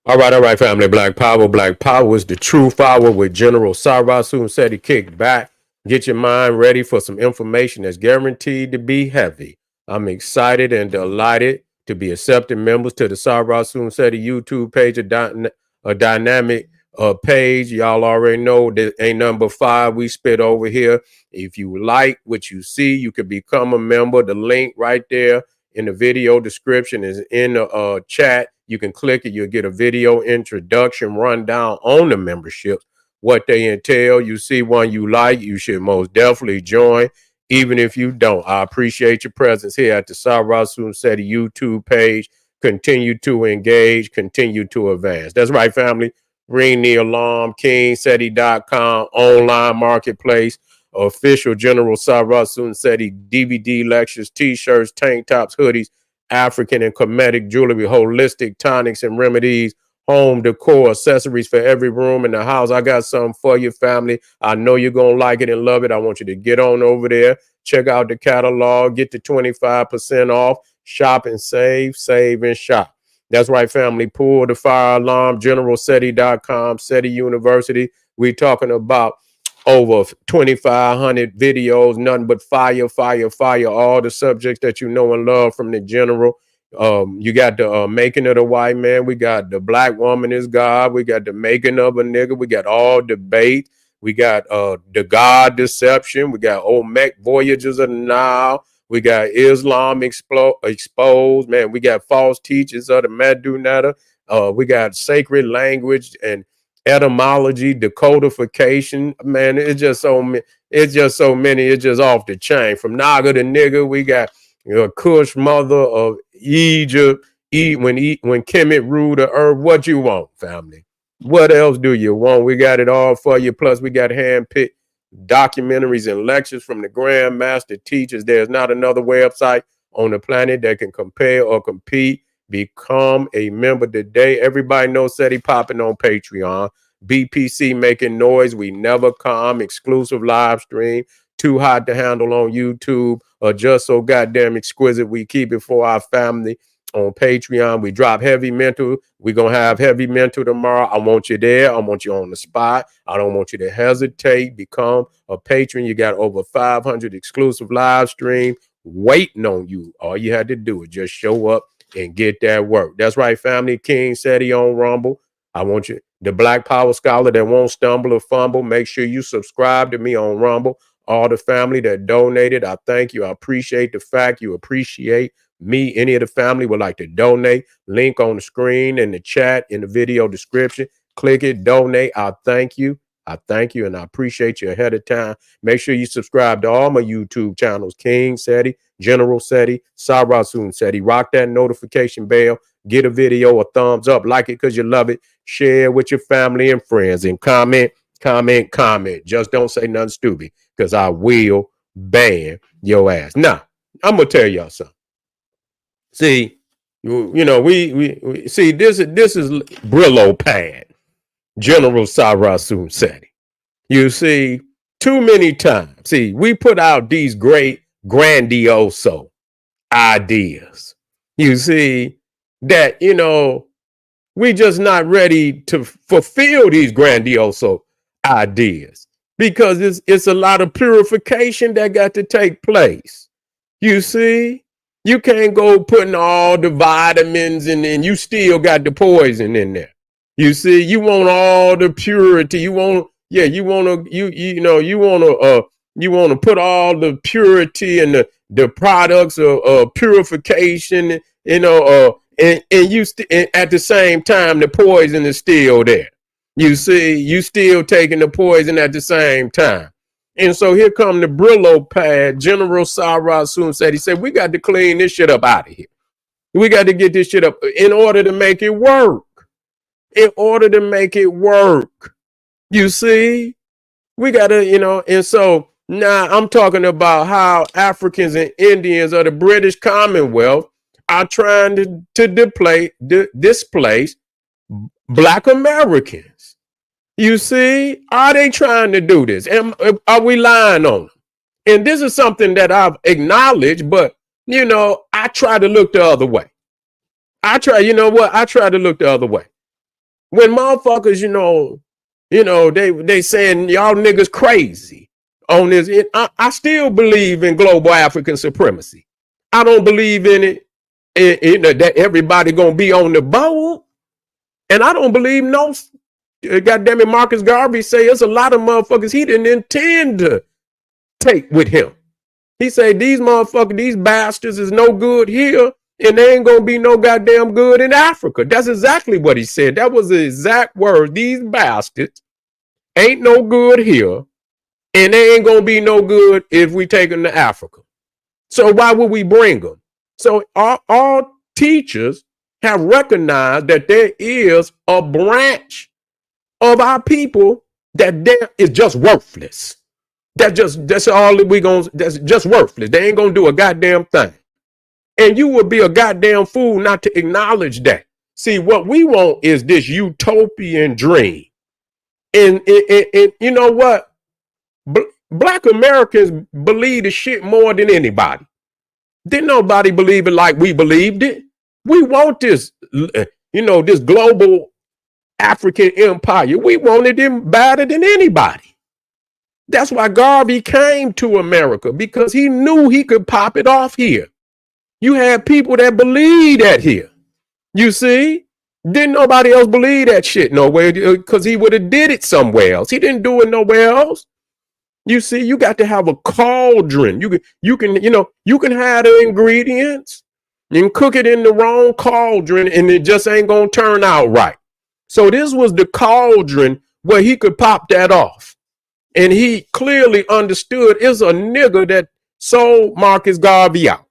All right, family. Black Power. Black Power is the truth hour with General Sarasu Seti kicked back. Get your mind ready for some information that's guaranteed to be heavy. I'm excited and delighted to be accepting members to the Sarasu Seti YouTube page, a dynamic page. Y'all already know that ain't number five we spit over here. If you like what you see, you can become a member. The link right there in the video description is in the chat. You can click it. You'll get a video introduction rundown on the memberships, what they entail. You see one you like, you should most definitely join. Even if you don't, I appreciate your presence here at the Sarasu Seti YouTube page. Continue to engage, continue to advance. That's right, family. Ring the alarm, kingseti.com, online marketplace, official General Sarasu Seti DVD lectures, t-shirts, tank tops, hoodies, African and Kemetic jewelry, holistic tonics and remedies, home decor, accessories for every room in the house. I got something for your family. I know you're going to like it and love it. I want you to get on over there, check out the catalog, get the 25% off, shop and save and shop. That's right, family. Pull the fire alarm, generalseti.com, Seti University. We're talking about over 2,500 videos, nothing but fire, fire, fire. All the subjects that you know and love from the general. You got the making of the white man. We got the black woman is God. We got the making of a nigga. We got all debate. We got the God deception. We got Olmec voyages of the Nile. We got Islam exposed. Man, we got false teachers of the Madunata. We got sacred language and etymology, decodification. Man, it's just so many. It's just so many. It's just off the chain. From Naga to nigga, we got Kush, mother of Egypt. When Kemet ruled the earth, what you want, family? What else do you want? We got it all for you. Plus, we got handpicked documentaries and lectures from the grandmaster teachers. There's not another website on the planet that can compare or compete. Become a member today. Everybody knows Seti popping on Patreon. BPC making noise. We never come. Exclusive live stream. Too hot to handle on YouTube, or just so goddamn exquisite. We keep it for our family on Patreon. We drop heavy mental. We're going to have heavy mental tomorrow. I want you there. I want you on the spot. I don't want you to hesitate. Become a patron. You got over 500 exclusive live stream waiting on you. All you had to do is just show up and get that work. That's right, family. King Seti on Rumble. I want you, the Black Power Scholar that won't stumble or fumble. Make sure you subscribe to me on Rumble. All the family that donated, I thank you. I appreciate the fact you appreciate me. Any of the family would like to donate. Link on the screen, in the chat, in the video description. Click it, donate. I thank you. I thank you, and I appreciate you ahead of time. Make sure you subscribe to all my YouTube channels, King Seti, General Seti, Sarasun Seti. Rock that notification bell. Get a video a thumbs up. Like it because you love it. Share with your family and friends. And comment. Just don't say nothing stupid because I will ban your ass. Now, I'm going to tell y'all something. See, you know, we see this is Brillo pad. General Sarasun Seti. You see, too many times, see, we put out these great grandioso ideas. You see, that, you know, we just not ready to fulfill these grandioso ideas because it's a lot of purification that got to take place. You see, you can't go putting all the vitamins and you still got the poison in there. You see, you want all the purity. You want, yeah, you want to, you want to put all the purity and the products of purification, and and at the same time, the poison is still there. You see, you still taking the poison at the same time. And so here come the Brillo pad. General Sarasun said, he said, we got to clean this shit up out of here. We got to get this shit up in order to make it work. In order to make it work. You see, we got to, and so now I'm talking about how Africans and Indians of the British Commonwealth are trying to displace Black Americans. You see, are they trying to do this? And are we lying on them? And this is something that I've acknowledged, but, I try to look the other way. I try to look the other way. When motherfuckers, they saying y'all niggas crazy on this. I still believe in global African supremacy. I don't believe in it that everybody gonna be on the boat. And I don't believe no goddamn it, Marcus Garvey say there's a lot of motherfuckers he didn't intend to take with him. He say these motherfuckers, these bastards is no good here, and they ain't gonna be no goddamn good in Africa. That's exactly what he said. That was the exact word. These bastards ain't no good here, and they ain't gonna be no good if we take them to Africa. So why would we bring them? So all teachers have recognized that there is a branch of our people that there is just worthless. That's all that we gonna. That's just worthless. They ain't gonna do a goddamn thing. And you would be a goddamn fool not to acknowledge that. See, what we want is this utopian dream. And you know what? Black Americans believe the shit more than anybody. Didn't nobody believe it like we believed it. We want this, this global African empire. We wanted them better than anybody. That's why Garvey came to America, because he knew he could pop it off here. You had people that believe that here. You see? Didn't nobody else believe that shit nowhere, because he would have did it somewhere else. He didn't do it nowhere else. You see, you got to have a cauldron. You can have the ingredients. You can cook it in the wrong cauldron and it just ain't gonna turn out right. So this was the cauldron where he could pop that off. And he clearly understood it's a nigga that sold Marcus Garvey out.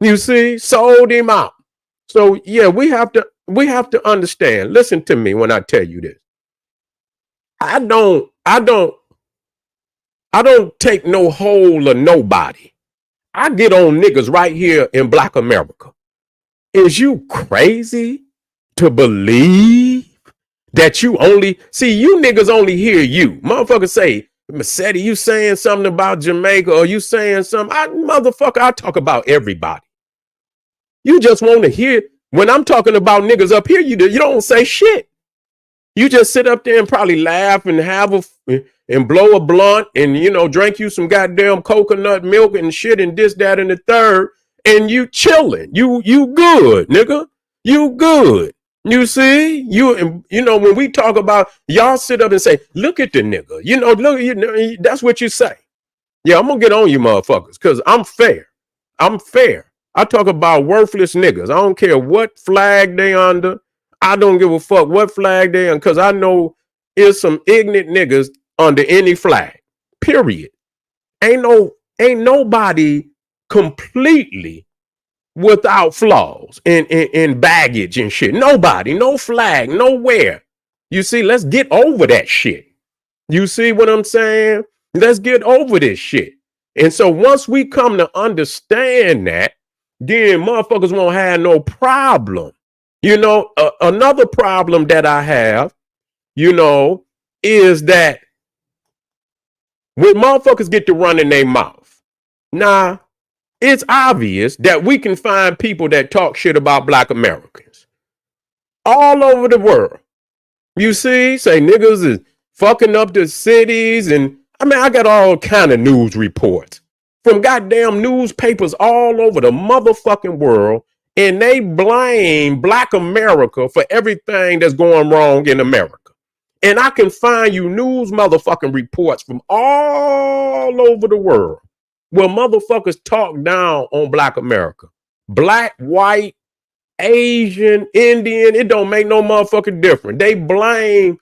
You see, sold him out. So yeah, we have to understand. Listen to me when I tell you this. I don't take no hold of nobody. I get on niggas right here in Black America. Is you crazy to believe that you niggas only hear you? Motherfuckers say, Seti, you saying something about Jamaica, or you saying something? I talk about everybody. You just want to hear, when I'm talking about niggas up here, you don't say shit. You just sit up there and probably laugh and and blow a blunt and, drink you some goddamn coconut milk and shit and this, that, and the third. And you chilling. You good, nigga. You good. You see, when we talk about, y'all sit up and say, look at the nigga, that's what you say. Yeah, I'm gonna get on you motherfuckers, because I'm fair. I talk about worthless niggas. I don't care what flag they under. I don't give a fuck what flag they under, because I know there's some ignorant niggas under any flag. Period. Ain't nobody completely without flaws and baggage and shit. Nobody, no flag, nowhere. You see, let's get over that shit. You see what I'm saying? Let's get over this shit. And so once we come to understand that, then motherfuckers won't have no problem. Another problem that I have, is that when motherfuckers get to running their mouth, now it's obvious that we can find people that talk shit about Black Americans all over the world. You see, say niggas is fucking up the cities, and I got all kind of news reports from goddamn newspapers all over the motherfucking world, and they blame Black America for everything that's going wrong in America. And I can find you news motherfucking reports from all over the world where motherfuckers talk down on Black America. Black, white, Asian, Indian, it don't make no motherfucking difference. They blame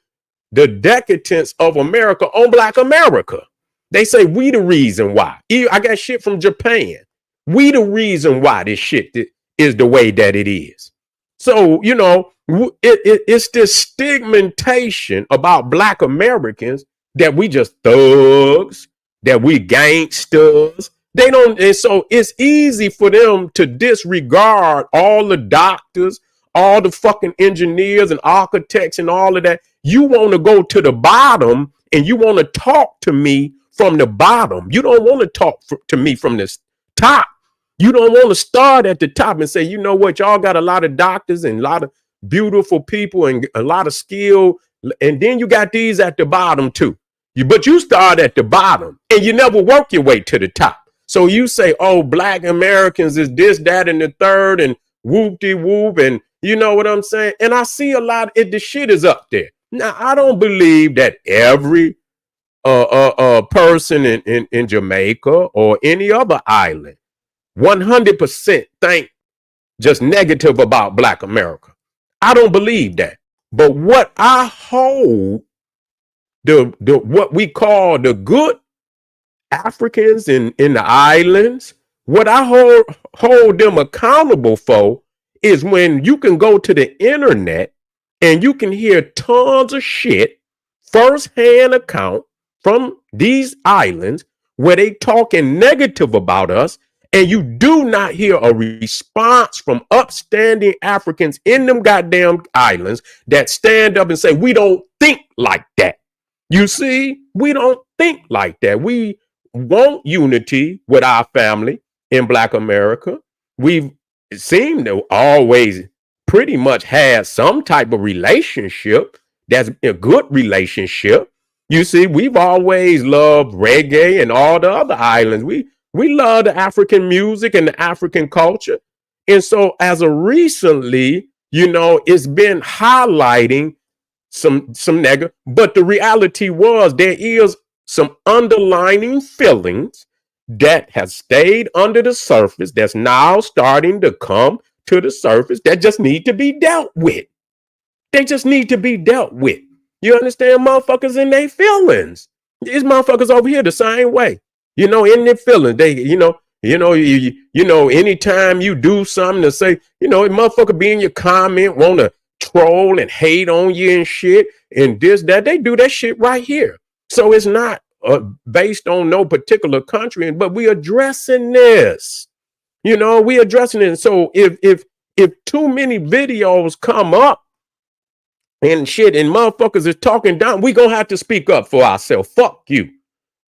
the decadence of America on Black America. They say we the reason why. I got shit from Japan. We the reason why this shit is the way that it is. So, it's this stigmatization about Black Americans that we just thugs, that we gangsters. They don't, and so it's easy for them to disregard all the doctors, all the fucking engineers and architects and all of that. You want to go to the bottom and you want to talk to me from the bottom. You don't want to talk to me from the top. You don't want to start at the top and say, you know what, y'all got a lot of doctors and a lot of beautiful people and a lot of skill. And then you got these at the bottom too. But you start at the bottom and you never work your way to the top. So you say, oh, black Americans is this, that, and the third, and whoop-de-whoop, and you know what I'm saying? And I see a lot of the shit is up there. Now, I don't believe that every person in Jamaica or any other island 100% think just negative about black America. I don't believe that. But what I hold the what we call the good Africans in the islands, what I hold them accountable for is when you can go to the internet and you can hear tons of shit, firsthand account from these islands where they talking negative about us, and you do not hear a response from upstanding Africans in them goddamn islands that stand up and say, we don't think like that. You see, we don't think like that. We want unity with our family in Black America. We've seemed to always pretty much had some type of relationship that's a good relationship. You see, we've always loved reggae and all the other islands. We love the African music and the African culture. And so as of recently, you know, it's been highlighting some negative, but the reality was there is some underlying feelings that has stayed under the surface that's now starting to come to the surface that just need to be dealt with. They just need to be dealt with. You understand? Motherfuckers in their feelings. These motherfuckers over here the same way. You know, in their feelings. They, anytime you do something to say, you know, a motherfucker be in your comment, want to troll and hate on you and shit and this, that. They do that shit right here. So it's not based on no particular country, but we addressing this. You know, we addressing it. So if too many videos come up and shit and motherfuckers is talking down, we gonna have to speak up for ourselves. Fuck you.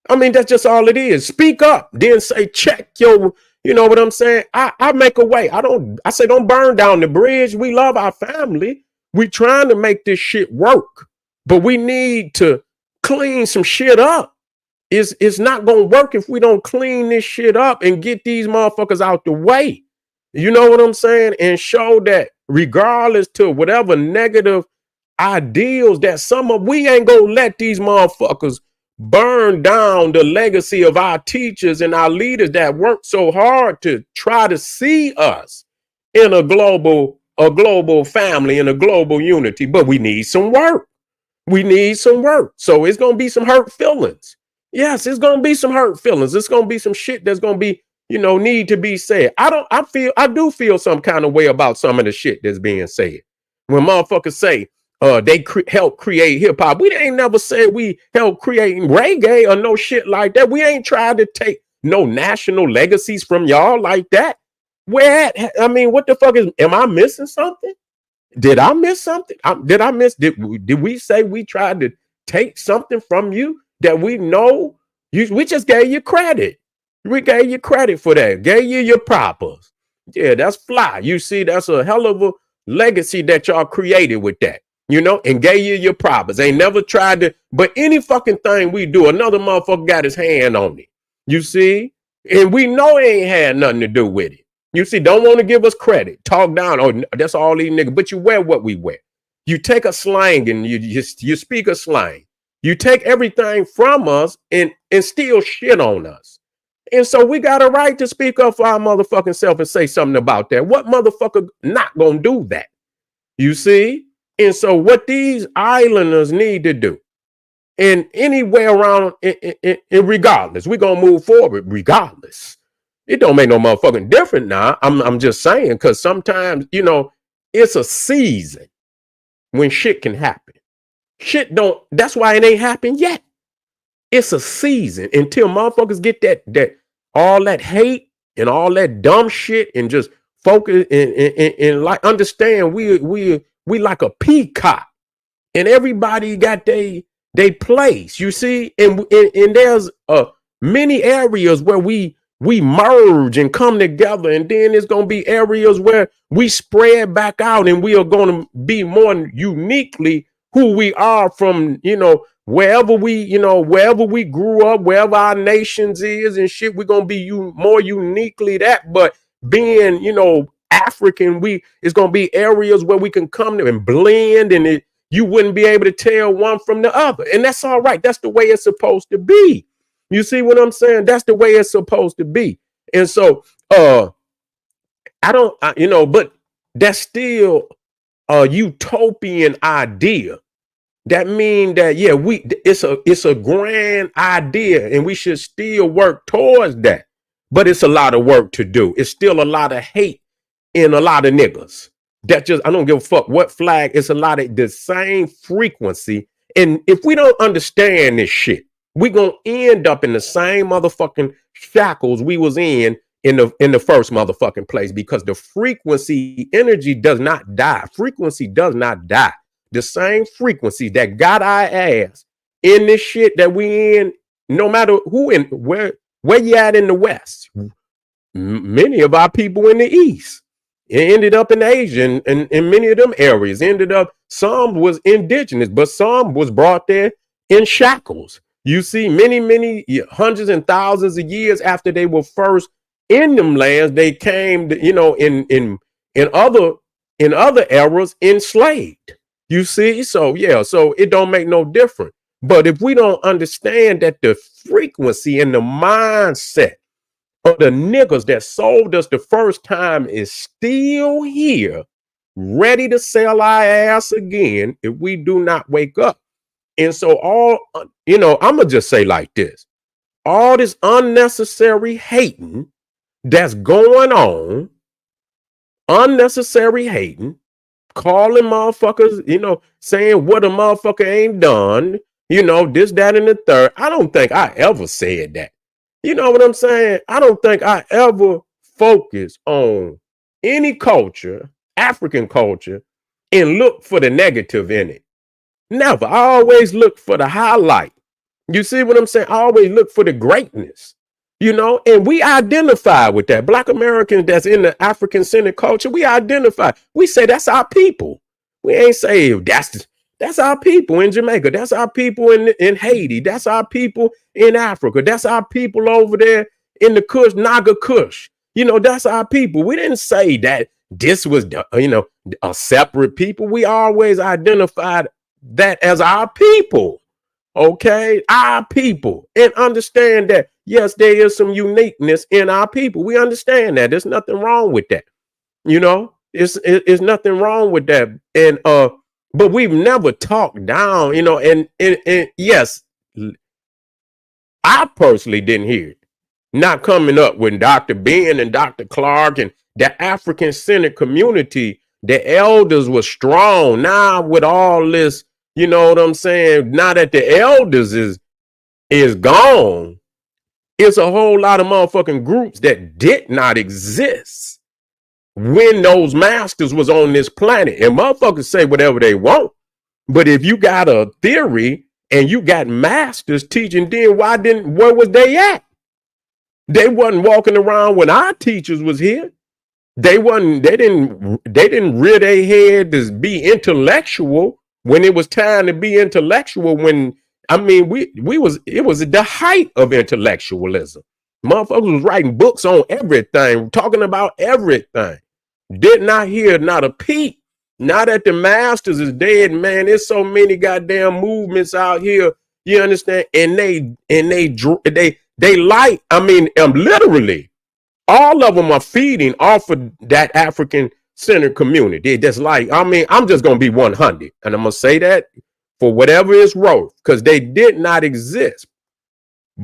I mean, that's just all it is. Speak up, then say, check your, you know what I'm saying? I make a way. I say, don't burn down the bridge. We love our family. We trying to make this shit work, but we need to clean some shit up. It's not gonna work if we don't clean this shit up and get these motherfuckers out the way. You know what I'm saying? And show that regardless to whatever negative ideals that we ain't gonna let these motherfuckers burn down the legacy of our teachers and our leaders that worked so hard to try to see us in a global family, in a global unity. But we need some work. We need some work. So it's gonna be some hurt feelings. Yes, it's gonna be some hurt feelings. It's gonna be some shit that's gonna be, you know, need to be said. I do feel some kind of way about some of the shit that's being said. When motherfuckers say they help create hip hop, we ain't never said we help creating reggae or no shit like that. We ain't tried to take no national legacies from y'all like that. I mean, what the fuck am I missing something? Did I miss something? Did we say we tried to take something from you that we know we just gave you credit? We gave you credit for that. Gave you your propers. Yeah, that's fly. You see, that's a hell of a legacy that y'all created with that, you know, and gave you your propers. Ain't never tried to, but any fucking thing we do, another motherfucker got his hand on it. You see, and we know it ain't had nothing to do with it. You see, don't want to give us credit. Talk down. Oh, that's all these niggas. But you wear what we wear. You take a slang and you speak a slang. You take everything from us and still shit on us. And so we got a right to speak up for our motherfucking self and say something about that. What motherfucker not gonna do that? You see? And so what these islanders need to do, and anywhere around, regardless, we're gonna move forward regardless. It don't make no motherfucking difference now. I'm just saying, because sometimes, you know, it's a season when shit can happen. That's why it ain't happened yet. It's a season until motherfuckers get that all that hate and all that dumb shit and just focus and like understand we like a peacock and everybody got they place. You see, and there's many areas where we we merge and come together, and then it's going to be areas where we spread back out, and we are going to be more uniquely who we are from, wherever we grew up, wherever our nations is and shit. We're going to be more uniquely that. But being, African, it's going to be areas where we can come to and blend, and you wouldn't be able to tell one from the other. And that's all right. That's the way it's supposed to be. You see what I'm saying? That's the way it's supposed to be. And so, but that's still a utopian idea. That means that, yeah, it's a grand idea, and we should still work towards that. But it's a lot of work to do. It's still a lot of hate in a lot of niggas. I don't give a fuck what flag. It's a lot of the same frequency. And if we don't understand this shit, we're going to end up in the same motherfucking shackles we was in the first motherfucking place, because the frequency energy does not die. Frequency does not die. The same frequency that got our ass in this shit that we in, no matter who and where you at in the West. Many of our people in the East, it ended up in Asia, and many of them areas ended up, some was indigenous, but some was brought there in shackles. You see, many hundreds and thousands of years after they were first in them lands, they came, in other eras enslaved. You see, so it don't make no difference. But if we don't understand that the frequency and the mindset of the niggas that sold us the first time is still here, ready to sell our ass again if we do not wake up. And so I'm going to just say like this. All this unnecessary hating that's going on, unnecessary hating, calling motherfuckers, saying what a motherfucker ain't done, this, that, and the third. I don't think I ever said that. You know what I'm saying? I don't think I ever focused on any culture, African culture, and look for the negative in it. Never. I always look for the highlight. You see what I'm saying? I always look for the greatness, and we identify with that. Black Americans that's in the African-centered culture, we identify. We say that's our people. We ain't say that's our people in Jamaica. That's our people in Haiti. That's our people in Africa. That's our people over there in the Kush, Naga Kush. That's our people. We didn't say that this was, a separate people. We always identified that as our people. Okay, our people, and understand that, yes, there is some uniqueness in our people. We understand that. There's nothing wrong with that. It's nothing wrong with that. And but we've never talked down, and yes, I personally didn't hear it. Not coming up when Dr. Ben and Dr. Clark and the African-centered community, the elders were strong. Now with all this, you know what I'm saying? Now that the elders is gone, it's a whole lot of motherfucking groups that did not exist when those masters was on this planet. And motherfuckers say whatever they want. But if you got a theory and you got masters teaching, then where was they at? They wasn't walking around when our teachers was here. They didn't rear their head to be intellectual when it was time to be intellectual. It was the height of intellectualism. Motherfuckers was writing books on everything, talking about everything. Did not hear not a peep. Now that the masters is dead, man, there's so many goddamn movements out here. You understand? And they like, literally, all of them are feeding off of that African-centered community. That's like, I'm just gonna be 100, and I'm gonna say that for whatever it's worth, because they did not exist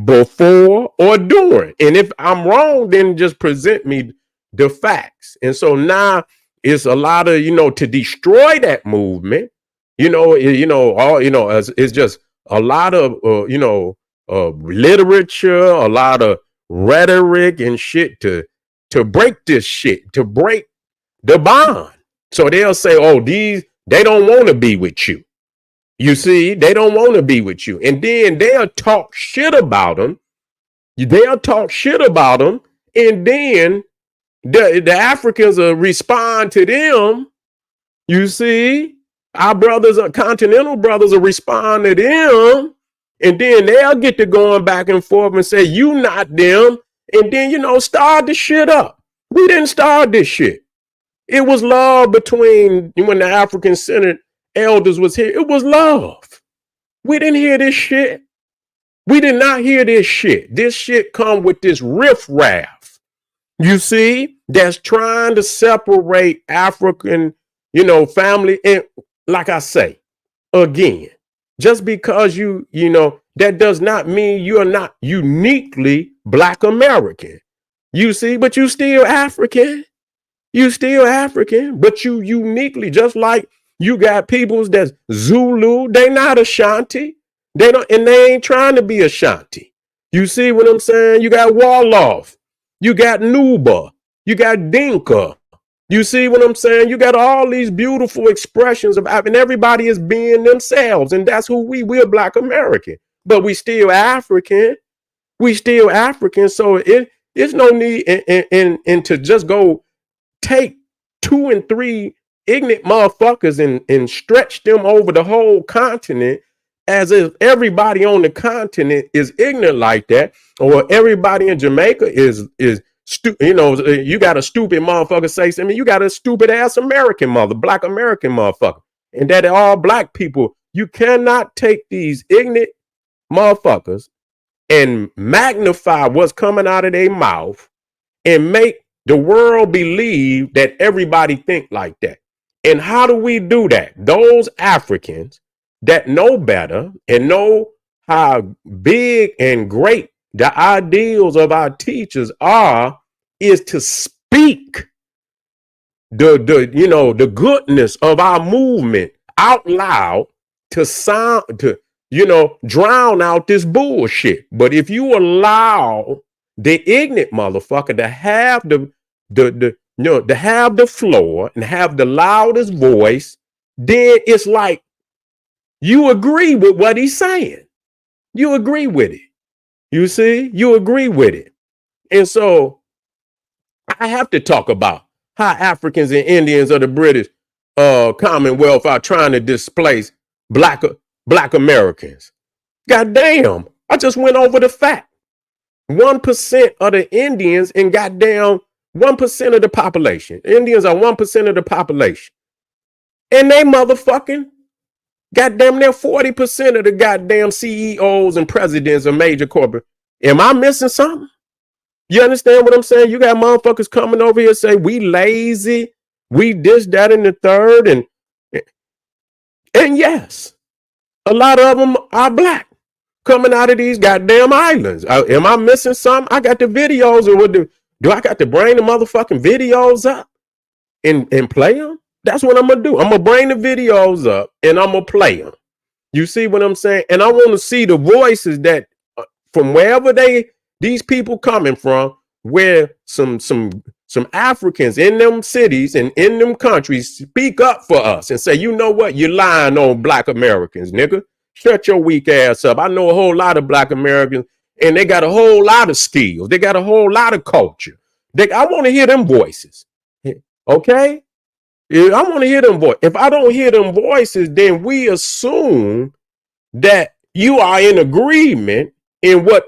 before or during. And if I'm wrong, then just present me the facts. And so now it's a lot of, to destroy that movement, it's just a lot of, literature, a lot of rhetoric and shit to break this shit, to break the bond. So they'll say, oh, they don't want to be with you. You see, they don't want to be with you. And then they'll talk shit about them. They'll talk shit about them And then the Africans will respond to them. You see, our brothers, continental brothers will respond to them. And then they'll get to going back and forth and say, you not them. And then, start the shit up. We didn't start this shit. It was love between when the African Senate elders was here. It was love. We didn't hear this shit. We did not hear this shit. This shit come with this riffraff. You see, that's trying to separate African, family. And like I say, again, just because that does not mean you are not uniquely Black American. You see, but you still African. You still African, but you uniquely, just like you got peoples that's Zulu, they not Ashanti. They don't, and they ain't trying to be Ashanti. You see what I'm saying? You got Wolof, you got Nuba, you got Dinka. You see what I'm saying? You got all these beautiful expressions of, and everybody is being themselves, and that's who we're Black American, but we still African. We still African, so it's no need and to just go take 2 and 3 ignorant motherfuckers and stretch them over the whole continent as if everybody on the continent is ignorant like that, or everybody in Jamaica is you got a stupid motherfucker say something, you got a stupid ass American Black American motherfucker, and that all Black people. You cannot take these ignorant motherfuckers and magnify what's coming out of their mouth and make the world believe that everybody think like that. And how do we do that? Those Africans that know better and know how big and great the ideals of our teachers are is to speak the goodness of our movement out loud to drown out this bullshit. But if you allow the ignorant motherfucker to have to have the floor and have the loudest voice, then it's like you agree with what he's saying. You agree with it. You see, you agree with it. And so I have to talk about how Africans and Indians of the British Commonwealth are trying to displace black Americans. God damn, I just went over the fact. 1% of the Indians and goddamn 1% of the population. Indians are 1% of the population. And they motherfucking goddamn near 40% of the goddamn CEOs and presidents of major corporate. Am I missing something? You understand what I'm saying? You got motherfuckers coming over here say we lazy, we this, that, and the third. And yes, a lot of them are Black coming out of these goddamn islands. Am I missing something? I got the videos, or do I got to bring the motherfucking videos up and play them? That's what I'm gonna do. I'm gonna bring the videos up and I'm gonna play them. You see what I'm saying? And I want to see the voices that from wherever these people coming from, where some Africans in them cities and in them countries speak up for us and say, you know what, you're lying on Black Americans, nigga. Shut your weak ass up. I know a whole lot of Black Americans, and they got a whole lot of skills. They got a whole lot of culture. I want to hear them voices. Okay? I want to hear them voices. If I don't hear them voices, then we assume that you are in agreement in what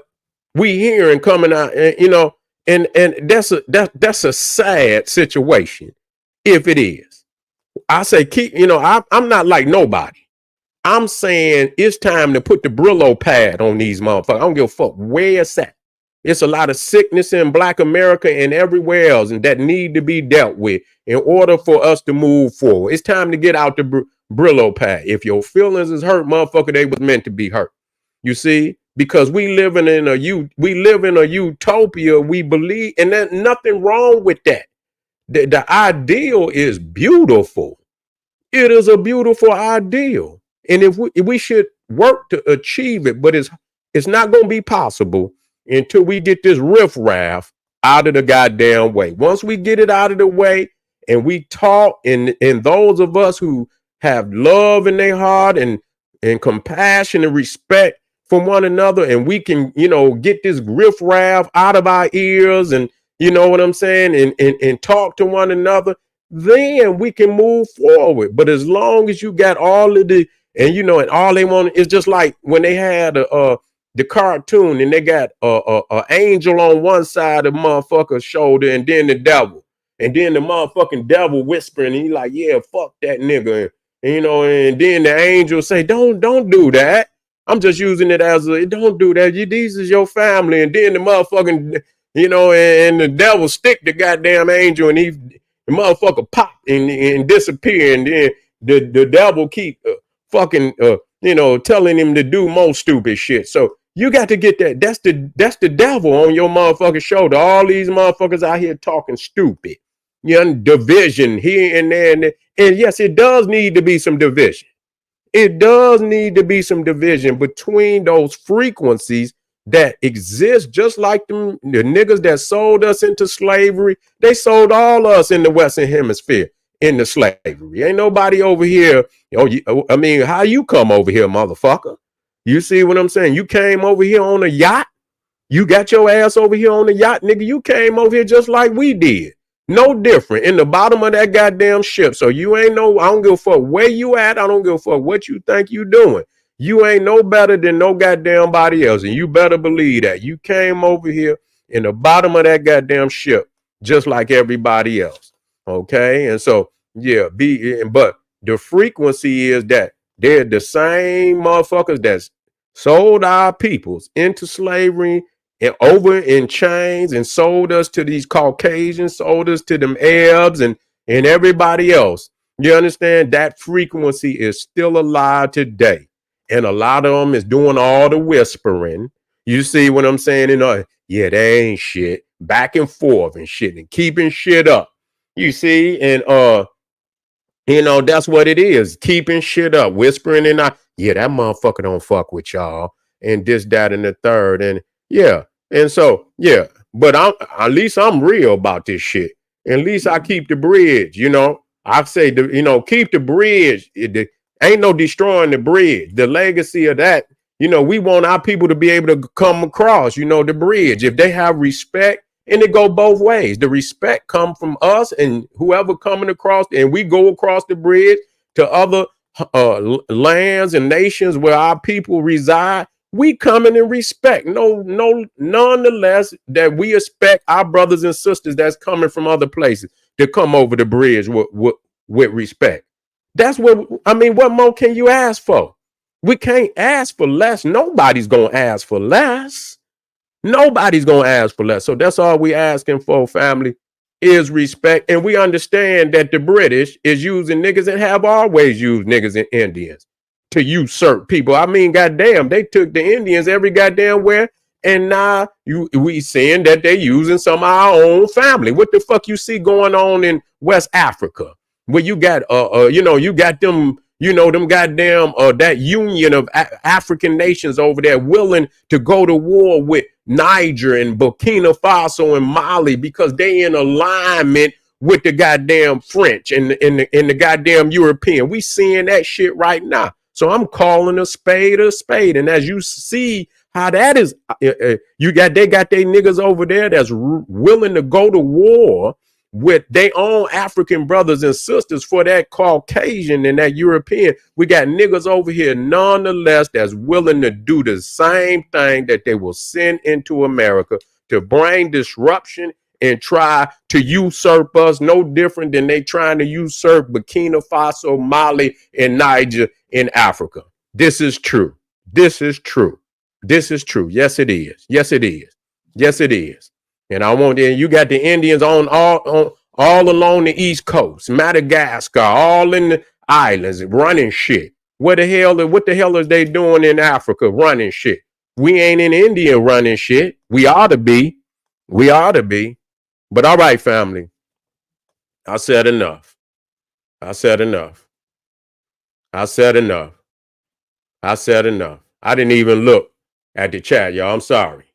we hearing coming out, and that's a sad situation if it is. I say I'm not like nobody. I'm saying it's time to put the Brillo pad on these motherfuckers. I don't give a fuck where it's at. It's a lot of sickness in Black America and everywhere else, and that need to be dealt with in order for us to move forward. It's time to get out the Brillo pad. If your feelings is hurt, motherfucker, they was meant to be hurt. You see, because we live in a utopia. We believe, and there's nothing wrong with that. The ideal is beautiful. It is a beautiful ideal. And if we should work to achieve it, but it's not going to be possible until we get this riffraff out of the goddamn way. Once we get it out of the way and we talk, and those of us who have love in their heart and compassion and respect for one another, and we can, get this riffraff out of our ears and you know what I'm saying, and talk to one another, then we can move forward. But as long as you got all of the, and you know, and all they want is just like when they had the cartoon and they got a angel on one side of the motherfucker's shoulder and then the devil. And then the motherfucking devil whispering, and he like, yeah, fuck that nigga. And, you know, and then the angel say, don't do that. I'm just using it as a, don't do that. These is your family. And then the motherfucking, you know, and the devil stick the goddamn angel and the motherfucker pop and disappear. And then the devil keep fucking, you know, telling him to do more stupid shit. So you got to get that. That's the devil on your motherfucking shoulder. All these motherfuckers out here talking stupid. You know, division here and there. And yes, it does need to be some division. It does need to be some division between those frequencies that exist, just like the niggas that sold us into slavery. They sold all us in the Western Hemisphere into slavery. Ain't nobody over here. I mean, how you come over here, motherfucker? You see what I'm saying? You came over here on a yacht. You got your ass over here on the yacht, nigga. You came over here just like we did. No different. In the bottom of that goddamn ship. So you ain't no, I don't give a fuck where you at. I don't give a fuck what you think you doing. You ain't no better than no goddamn body else. And you better believe that. You came over here in the bottom of that goddamn ship, just like everybody else. Okay. And so, yeah, but the frequency is that they're the same motherfuckers that's sold our peoples into slavery and over in chains and sold us to these Caucasians, sold us to them Arabs and everybody else. You understand? That frequency is still alive today. And a lot of them is doing all the whispering. You see what I'm saying? Yeah, they ain't shit. Back and forth and shit and keeping shit up. You see? And you know, that's what it is. Keeping shit up, whispering and yeah, that motherfucker don't fuck with y'all. And this, that, and the third. And yeah. And so, yeah. But at least I'm real about this shit. At least I keep the bridge, you know. I say keep the bridge. Ain't no destroying the bridge. The legacy of that, you know, we want our people to be able to come across, you know, the bridge. If they have respect, and it go both ways. The respect come from us and whoever coming across, and we go across the bridge to other lands and nations where our people reside. We coming in respect. Nonetheless, that we expect our brothers and sisters that's coming from other places to come over the bridge with respect. That's what I mean. What more can you ask for? We can't ask for less. Nobody's gonna ask for less. Nobody's gonna ask for less. So that's all we asking for, family, is respect. And we understand that the British is using niggas and have always used niggas and Indians to usurp people. I mean, goddamn, they took the Indians every goddamn where, and now we seeing that they using some of our own family. What the fuck you see going on in West Africa? Where you got you got them, you know, them goddamn that union of African nations over there willing to go to war with Niger and Burkina Faso and Mali because they in alignment with the goddamn French and the goddamn European. We seeing that shit right now. So I'm calling a spade a spade. And as you see how that is, they got their niggas over there that's willing to go to war with their own African brothers and sisters for that Caucasian and that European. We got niggas over here nonetheless that's willing to do the same thing that they will send into America to bring disruption and try to usurp us, no different than they trying to usurp Burkina Faso, Mali, and Niger in Africa. This is true. This is true. This is true. Yes, it is. Yes, it is. Yes, it is. And you got the Indians on all along the East Coast, Madagascar, all in the islands, running shit. What the hell is they doing in Africa running shit? We ain't in India running shit. We ought to be. We ought to be. But all right, family. I said enough. I said enough. I said enough. I said enough. I didn't even look at the chat, y'all. I'm sorry.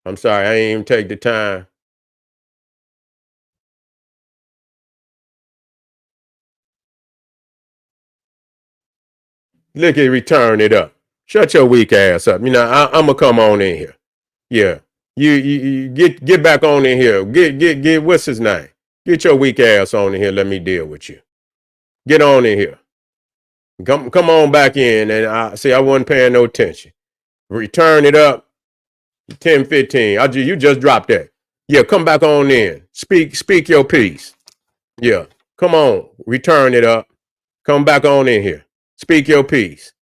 I'm sorry. I ain't even take the time. Look at return it up. Shut your weak ass up. You know, I'm going to come on in here. Yeah. You get back on in here. Get what's his name? Get your weak ass on in here. Let me deal with you. Get on in here. Come on back in. And I see I wasn't paying no attention. Return it up. 10:15. You just dropped that. Yeah, come back on in. Speak your piece. Yeah. Come on. Return it up. Come back on in here. Speak your piece.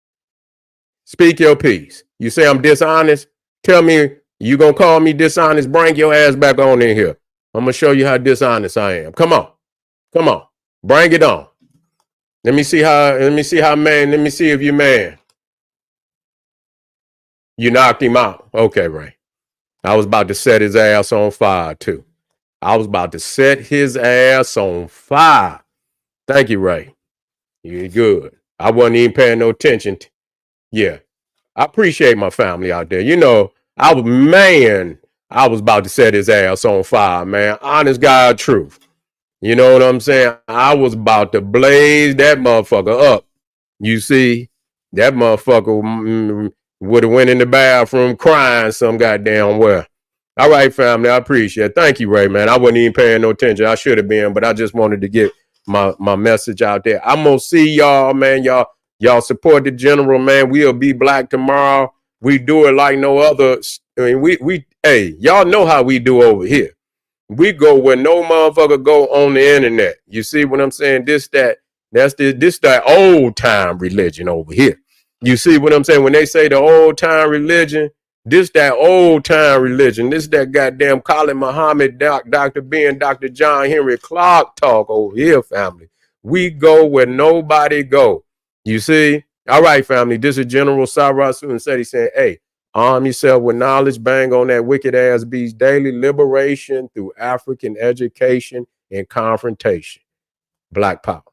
Speak your piece. You say I'm dishonest? Tell me you gonna call me dishonest? Bring your ass back on in here. I'm gonna show you how dishonest I am. Come on. Come on. Bring it on. Let me see how man. Let me see if you man. You knocked him out. Okay, Ray. I was about to set his ass on fire too. I was about to set his ass on fire. Thank you, Ray. You're good. I wasn't even paying no attention. Yeah. I appreciate my family out there. You know, I was about to set his ass on fire, man. Honest God truth. You know what I'm saying? I was about to blaze that motherfucker up. You see, that motherfucker would have went in the bathroom crying some goddamn well. All right, family, I appreciate it. Thank you, Ray, man. I wasn't even paying no attention. I should have been, but I just wanted to get my message out there. I'm gonna see y'all, man. Y'all support the general, man. We'll be black tomorrow. We do it like no other. I mean, hey, y'all know how we do over here. We go where no motherfucker go on the internet. You see what I'm saying? This that old time religion over here. You see what I'm saying? When they say the old time religion, this that old time religion. This that goddamn Colin Muhammad, Dr. Ben, Dr. John Henry Clark talk over here, family. We go where nobody go. You see? All right, family. This is General Sarasu and Seti saying, hey, arm yourself with knowledge, bang on that wicked ass beast daily, liberation through African education and confrontation. Black power.